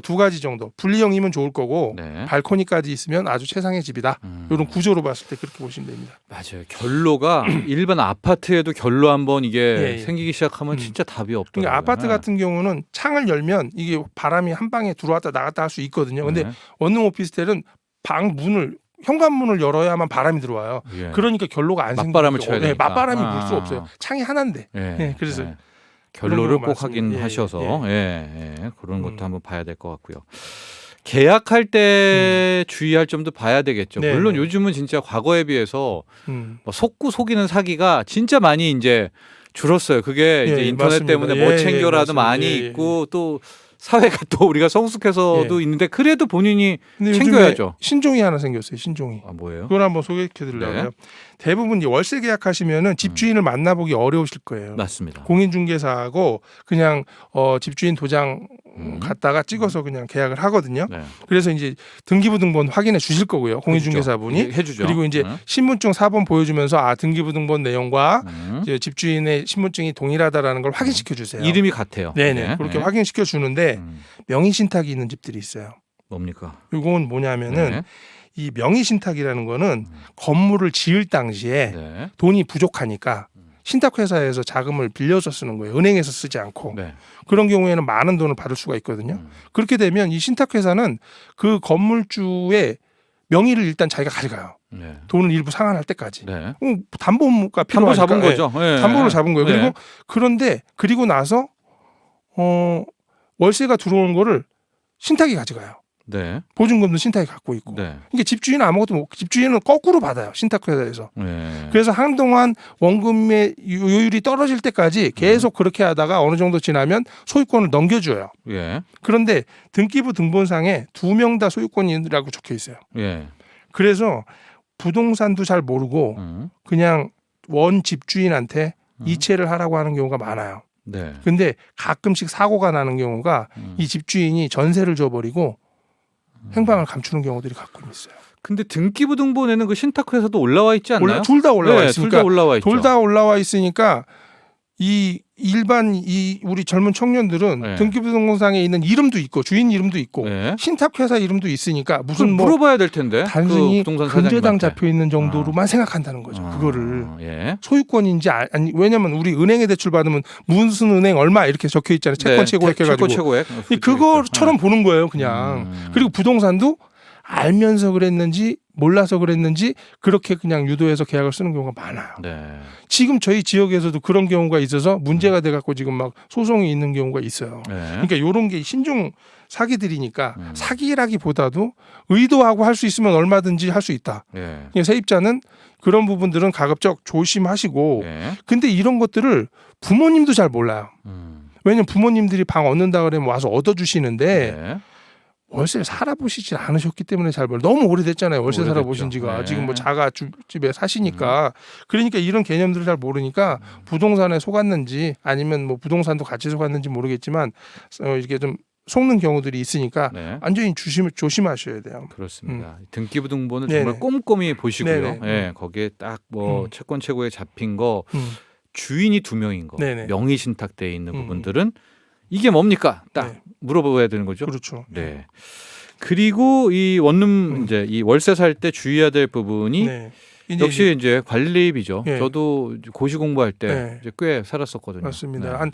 두 가지 정도 분리형이면 좋을 거고 네. 발코니까지 있으면 아주 최상의 집이다. 이런 구조로 봤을 때 그렇게 보시면 됩니다. 맞아요. 결로가 일반 아파트에도 결로 한번 이게 예, 예. 생기기 시작하면 진짜 답이 없더라고요. 그러니까 아파트 예. 같은 경우는 창을 열면 이게 바람이 한 방에 들어왔다 나갔다 할 수 있거든요. 근데 네. 원룸 오피스텔은 방 문을 현관문을 열어야만 바람이 들어와요. 예. 그러니까 결로가 안 맞바람을 쳐야 네, 되니까. 맞바람이 아. 불 수 없어요. 창이 하나인데. 예. 네, 그래서 예. 결로를 그런 꼭 거 확인하셔서 말씀- 예. 그런 것도 한번 봐야 될 것 같고요. 계약할 때 주의할 점도 봐야 되겠죠. 네, 물론 네. 요즘은 진짜 과거에 비해서 뭐 속고 속이는 사기가 진짜 많이 이제 줄었어요. 그게 이제 예, 인터넷 맞습니다. 때문에 예, 뭐 예, 챙겨라도 맞습니다. 많이 예, 예. 있고 또 사회가 또 우리가 성숙해서도 예. 있는데 그래도 본인이 근데 요즘에 챙겨야죠. 신종이 하나 생겼어요. 신종이. 아, 뭐예요? 그걸 한번 소개해드리려고요. 네. 대부분 이제 월세 계약하시면은 집주인을 만나보기 어려우실 거예요. 맞습니다. 공인중개사하고 그냥 집주인 도장 갖다가 찍어서 그냥 계약을 하거든요. 네. 그래서 이제 등기부등본 확인해 주실 거고요. 공인중개사분이. 해주죠. 그리고 이제 네. 신분증 4번 보여주면서 등기부등본 내용과 음. 이제 집주인의 신분증이 동일하다라는 걸 확인시켜 주세요. 이름이 같아요. 네네. 네. 그렇게 네. 확인시켜 주는데 음. 명의신탁이 있는 집들이 있어요. 뭡니까? 이건 뭐냐면은 네. 이 명의신탁이라는 거는 건물을 지을 당시에 네. 돈이 부족하니까 신탁회사에서 자금을 빌려서 쓰는 거예요. 은행에서 쓰지 않고. 네. 그런 경우에는 많은 돈을 받을 수가 있거든요. 그렇게 되면 이 신탁회사는 그 건물주의 명의를 일단 자기가 가져가요. 네. 돈을 일부 상환할 때까지. 네. 담보가 담보 필요하니까. 잡은 거죠. 네. 담보를 잡은 거예요. 네. 그리고 나서 월세가 들어오는 거를 신탁이 가져가요. 네. 보증금도 신탁이 갖고 있고. 네. 이게 집주인은 아무것도 못, 집주인은 거꾸로 받아요. 신탁회사에서. 네. 그래서 한동안 원금의 요율이 떨어질 때까지 계속 그렇게 하다가 어느 정도 지나면 소유권을 넘겨줘요. 예. 그런데 등기부 등본상에 2명 다 소유권이라고 적혀 있어요. 예. 그래서 부동산도 잘 모르고 그냥 원 집주인한테 이체를 하라고 하는 경우가 많아요. 네. 근데 가끔씩 사고가 나는 경우가 이 집주인이 전세를 줘버리고 행방을 감추는 경우들이 가끔 있어요. 근데 등기부등본에는 그 신탁회사도 올라와 있지 않나요? 둘 다 올라와 네, 있으니까 둘 다 올라와 있죠. 둘 다 올라와 있으니까 이 일반 우리 젊은 청년들은 네. 등기부등본상에 있는 이름도 있고 주인 이름도 있고 네. 신탁회사 이름도 있으니까 무슨 무슨 뭐 물어봐야 될 텐데. 단순히 그 부동산 금제당 사장님한테. 잡혀 있는 정도로만 생각한다는 거죠. 그거를 예. 소유권인지 아니 왜냐면 우리 은행에 대출 받으면 무슨 은행 얼마 이렇게 적혀 있잖아요. 채권 최고액 해가지고 최고액. 그거처럼 보는 거예요. 그냥 그리고 부동산도 알면서 그랬는지 몰라서 그랬는지 그렇게 그냥 유도해서 계약을 쓰는 경우가 많아요. 네. 지금 저희 지역에서도 그런 경우가 있어서 문제가 돼갖고 지금 막 소송이 있는 경우가 있어요. 네. 그러니까 이런 게 신종 사기들이니까 사기라기보다도 의도하고 할 수 있으면 얼마든지 할 수 있다. 예. 그냥 세입자는 그런 부분들은 가급적 조심하시고 예. 근데 이런 것들을 부모님도 잘 몰라요. 왜냐면 부모님들이 방 얻는다 그러면 와서 얻어주시는데 네. 월세를 살아보시지 않으셨기 때문에 잘 몰라요. 너무 오래됐잖아요. 월세 오래됐죠. 살아보신 지가. 네. 지금 뭐 자가 집에 사시니까. 그러니까 이런 개념들을 잘 모르니까 부동산에 속았는지 아니면 뭐 부동산도 같이 속았는지 모르겠지만 이렇게 좀 속는 경우들이 있으니까 네. 완전히 조심하셔야 돼요. 그렇습니다. 등기부등본을 네네. 정말 꼼꼼히 보시고요. 네네. 예, 거기에 딱 뭐 채권 최고에 잡힌 거 음. 주인이 2명인 거, 네네. 명의 신탁돼 있는 부분들은 이게 뭡니까? 딱 네. 물어봐야 되는 거죠. 그렇죠. 네. 그리고 이 원룸 이제 이 월세 살 때 주의해야 될 부분이 네. 역시 이제 관리비죠. 네. 저도 고시 공부할 때 네. 이제 꽤 살았었거든요. 맞습니다. 네. 한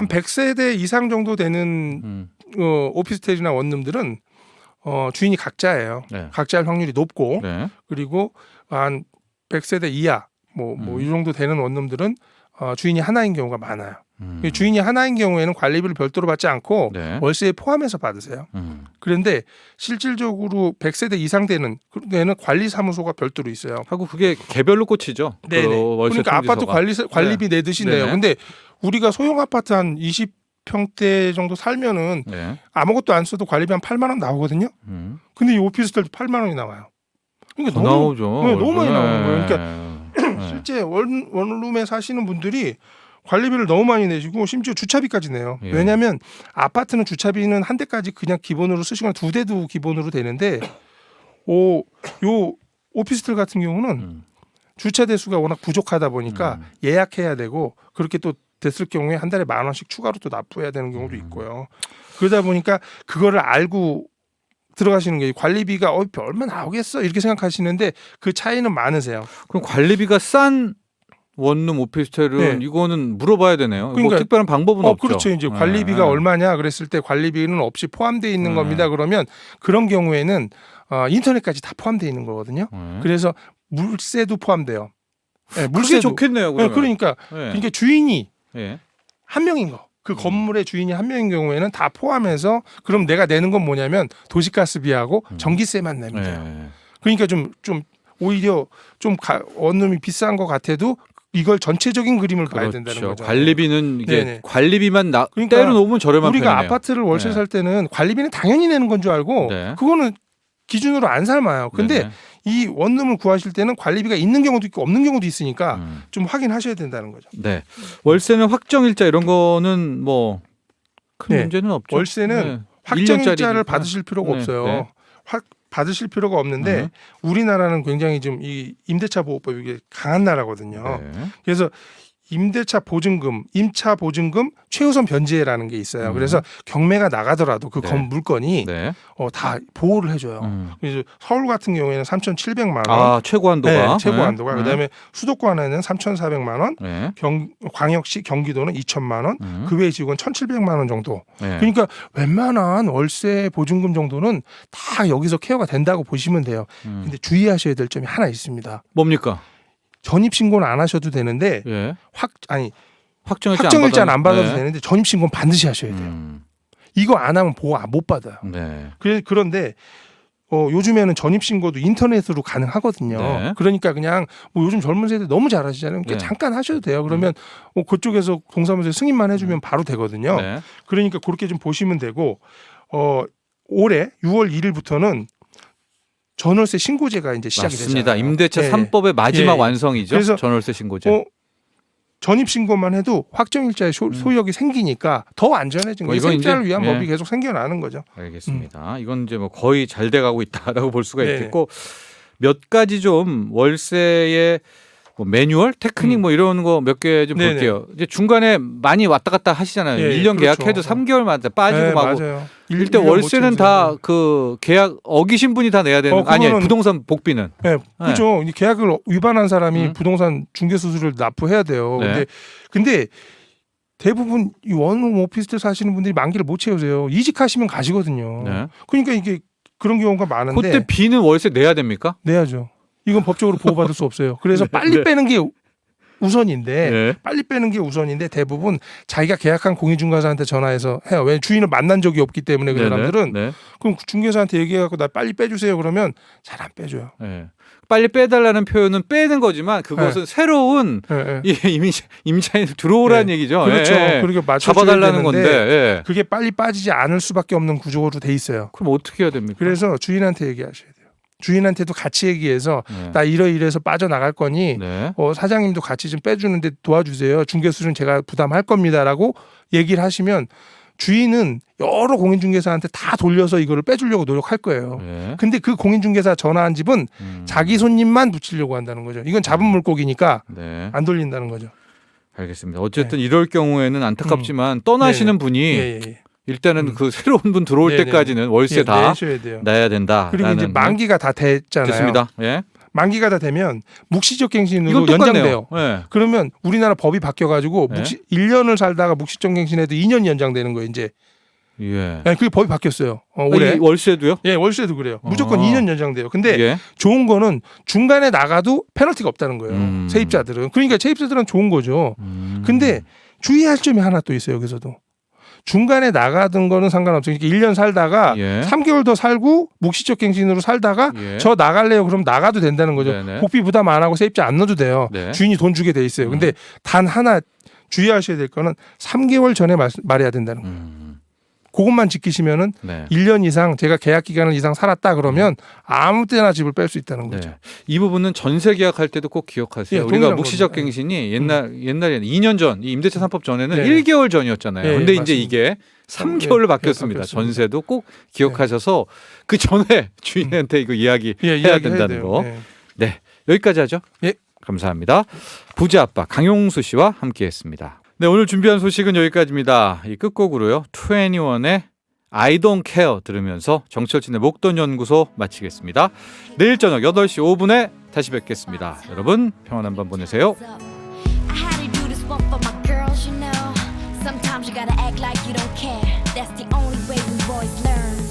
100세대 이상 정도 되는 오피스텔이나 원룸들은 주인이 각자예요. 네. 각자일 확률이 높고 네. 그리고 한 100세대 이하 이 정도 되는 원룸들은 주인이 하나인 경우가 많아요. 주인이 하나인 경우에는 관리비를 별도로 받지 않고 네. 월세에 포함해서 받으세요. 그런데 실질적으로 100세대 이상 되는 데는 관리사무소가 별도로 있어요. 하고 그게 개별로 꽂히죠. 네네. 그 월세 그러니까 아파트 통지서가. 관리비 내듯이 내요. 네네. 근데 우리가 소형 아파트 한 20평대 정도 살면은 네. 아무것도 안 써도 관리비 한 8만 원 나오거든요. 근데 이 오피스텔도 8만 원이 나와요. 그러니까 더 나오죠. 네, 너무 많이 나오는 거예요. 그러니까 네. 실제 원룸에 사시는 분들이 관리비를 너무 많이 내시고 심지어 주차비까지 내요. 예. 왜냐하면 아파트는 주차비는 한 대까지 그냥 기본으로 쓰시거나 2대도 기본으로 되는데 요 오피스텔 같은 경우는 주차 대수가 워낙 부족하다 보니까 예약해야 되고 그렇게 또 됐을 경우에 한 달에 10,000원씩 추가로 또 납부해야 되는 경우도 있고요. 그러다 보니까 그거를 알고 들어가시는 게 관리비가 얼마 나오겠어 이렇게 생각하시는데 그 차이는 많으세요. 그럼 관리비가 싼 원룸 오피스텔은 네. 이거는 물어봐야 되네요. 그러니까, 뭐 특별한 방법은 없죠. 그렇죠. 이제 관리비가 얼마냐 그랬을 때 관리비는 없이 포함되어 있는 겁니다. 그러면 그런 경우에는 인터넷까지 다 포함되어 있는 거거든요. 그래서 물세도 포함돼요. 네, 그게 좋겠네요. 네, 그러면. 그러니까 네. 그러니까 주인이 네. 한 명인 거. 그 건물의 주인이 한 명인 경우에는 다 포함해서 그럼 내가 내는 건 뭐냐면 도시가스비하고 전기세만 내면 돼요. 네. 그러니까 좀 오히려 좀 원룸이 비싼 것 같아도 이걸 전체적인 그림을 봐야 된다는 거죠. 관리비는 이게 네네. 관리비만 그러니까 때려 놓으면 저렴한 우리가 편이네요. 아파트를 월세 네. 살 때는 관리비는 당연히 내는 건 줄 알고 네. 그거는 기준으로 안 삶아요. 근데 네네. 이 원룸을 구하실 때는 관리비가 있는 경우도 있고 없는 경우도 있으니까 좀 확인하셔야 된다는 거죠. 네. 월세는 확정일자 이런 거는 뭐 큰 네. 문제는 없죠. 월세는 네. 확정일자를 1년짜리니까. 받으실 필요가 네, 없어요. 네. 받으실 필요가 없는데 우리나라는 굉장히 좀 이 임대차 보호법이 이게 강한 나라거든요. 네. 그래서 임대차 보증금, 임차 보증금 최우선 변제라는 게 있어요. 그래서 경매가 나가더라도 그 네. 물건이 네. 다 보호를 해줘요. 그래서 서울 같은 경우에는 3,700만 원, 아, 최고 한도가. 네, 최고 네. 한도가. 그다음에 수도권에는 3,400만 원, 네. 광역시 경기도는 2,000만 원, 그 외 지역은 1,700만 원 정도. 네. 그러니까 웬만한 월세 보증금 정도는 다 여기서 케어가 된다고 보시면 돼요. 근데 주의하셔야 될 점이 하나 있습니다. 뭡니까? 전입 신고는 안 하셔도 되는데 예. 확정일자는 안 받아도 네. 되는데 전입 신고는 반드시 하셔야 돼요. 이거 안 하면 보호 못 받아요. 네. 그런데 요즘에는 전입 신고도 인터넷으로 가능하거든요. 네. 그러니까 그냥 뭐 요즘 젊은 세대 너무 잘하시잖아요. 그러니까 네. 잠깐 하셔도 돼요. 그러면 그쪽에서 동사무소에 승인만 해주면 바로 되거든요. 네. 그러니까 그렇게 좀 보시면 되고 올해 6월 1일부터는 전월세 신고제가 이제 시작이 맞습니다. 되잖아요. 임대차 예. 3법의 마지막 예. 완성이죠. 그래서 전월세 신고제. 전입 신고만 해도 확정일자의 소유력이 생기니까 더 안전해진 거예요. 이건 세입자를 이제, 위한 예. 법이 계속 생겨나는 거죠. 알겠습니다. 이건 이제 뭐 거의 잘 돼가고 있다라고 볼 수가 네. 있겠고 몇 가지 좀 월세의 뭐 매뉴얼, 테크닉 뭐 이런 거 몇 개 좀 네네. 볼게요. 이제 중간에 많이 왔다 갔다 하시잖아요. 예, 1년 그렇죠. 계약해도 3개월마다 빠지고 네, 막. 맞아요. 일단 월세는 다 그 계약 어기신 분이 다 내야 되는 아니 그거는- 부동산 복비는. 네, 그렇죠. 이 계약을 위반한 사람이 음. 부동산 중개 수수료를 납부해야 돼요. 네. 근데 대부분 이 원룸 오피스텔 사시는 분들이 만기를 못 채우세요. 이직하시면 가시거든요. 네. 그러니까 이게 그런 경우가 많은데 그때 비는 월세 내야 됩니까? 내야죠. 이건 법적으로 보호받을 수 없어요. 그래서 빨리 네. 빼는 게 우선인데 네. 빨리 빼는 게 우선인데 대부분 자기가 계약한 공인중개사한테 전화해서 해요. 왜 주인을 만난 적이 없기 때문에 그 사람들은 네. 그럼 중개사한테 얘기해갖고 나 빨리 빼주세요 그러면 잘 안 빼줘요. 네. 빨리 빼달라는 표현은 빼는 거지만 그것은 새로운 예, 예. 이 임차인 들어오라는 네. 얘기죠. 그렇죠. 예. 그렇게 맞춰줘야 잡아달라는 되는데 건데. 예. 그게 빨리 빠지지 않을 수밖에 없는 구조로 돼 있어요. 그럼 어떻게 해야 됩니까? 그래서 주인한테 얘기하셔야 돼요. 주인한테도 같이 얘기해서 네. 나 이래서 빠져나갈 거니 네. 사장님도 같이 좀 빼주는데 도와주세요. 중개수는 제가 부담할 겁니다라고 얘기를 하시면 주인은 여러 공인중개사한테 다 돌려서 이거를 빼주려고 노력할 거예요. 네. 근데 그 공인중개사 전화한 집은 자기 손님만 붙이려고 한다는 거죠. 이건 잡은 물고기니까 네. 안 돌린다는 거죠. 알겠습니다. 어쨌든 이럴 경우에는 안타깝지만 떠나시는 분이 예, 예. 일단은 그 새로운 분 들어올 네네. 때까지는 월세 예, 다 내셔야 돼요. 내야 된다. 그리고 이제 만기가 다 됐잖아요. 됐습니다. 예. 만기가 다 되면 묵시적 갱신으로 이건 똑같네요. 연장돼요. 예. 그러면 우리나라 법이 바뀌어가지고 네. 1년을 살다가 묵시적 갱신해도 2년 연장되는 거예요. 이제 예. 그게 법이 바뀌었어요. 올해. 이 월세도요? 예, 월세도 그래요. 무조건 아. 2년 연장돼요. 근데 예. 좋은 거는 중간에 나가도 페널티가 없다는 거예요. 세입자들은. 그러니까 세입자들은 좋은 거죠. 근데 주의할 점이 하나 또 있어요. 여기서도. 중간에 나가던 거는 상관없어요. 그러니까 1년 살다가 예. 3개월 더 살고 묵시적 갱신으로 살다가 예. 저 나갈래요. 그럼 나가도 된다는 거죠. 네네. 복비 부담 안 하고 세입자 안 넣어도 돼요. 네. 주인이 돈 주게 돼 있어요. 근데 단 하나 주의하셔야 될 거는 3개월 전에 말해야 된다는 거예요. 그것만 지키시면은 네. 1년 이상 제가 계약 기간을 이상 살았다 그러면 아무 때나 집을 뺄 수 있다는 거죠. 네. 이 부분은 전세 계약할 때도 꼭 기억하세요. 예, 우리가 동일한 묵시적 겁니다. 갱신이 옛날에는 2년 전, 이 임대차 3법 전에는 네. 1개월 전이었잖아요. 네, 근데 이제 맞습니다. 이게 3개월로 바뀌었습니다. 바뀌었습니다. 전세도 꼭 기억하셔서 그 전에 주인한테 이거 이야기 예, 해야 이야기해야 된다는 돼요. 거. 네. 네. 여기까지 하죠. 예. 감사합니다. 부자 아빠 강용수 씨와 함께했습니다. 네, 오늘 준비한 소식은 여기까지입니다. 이 끝곡으로요. 21의 I don't care 들으면서 정철진의 목돈 연구소 마치겠습니다. 내일 저녁 8시 5분에 다시 뵙겠습니다. 여러분 평안한 밤 보내세요. I had to do this one for my girls, you know. Sometimes you gotta act like you don't care. That's the only way we boys learn.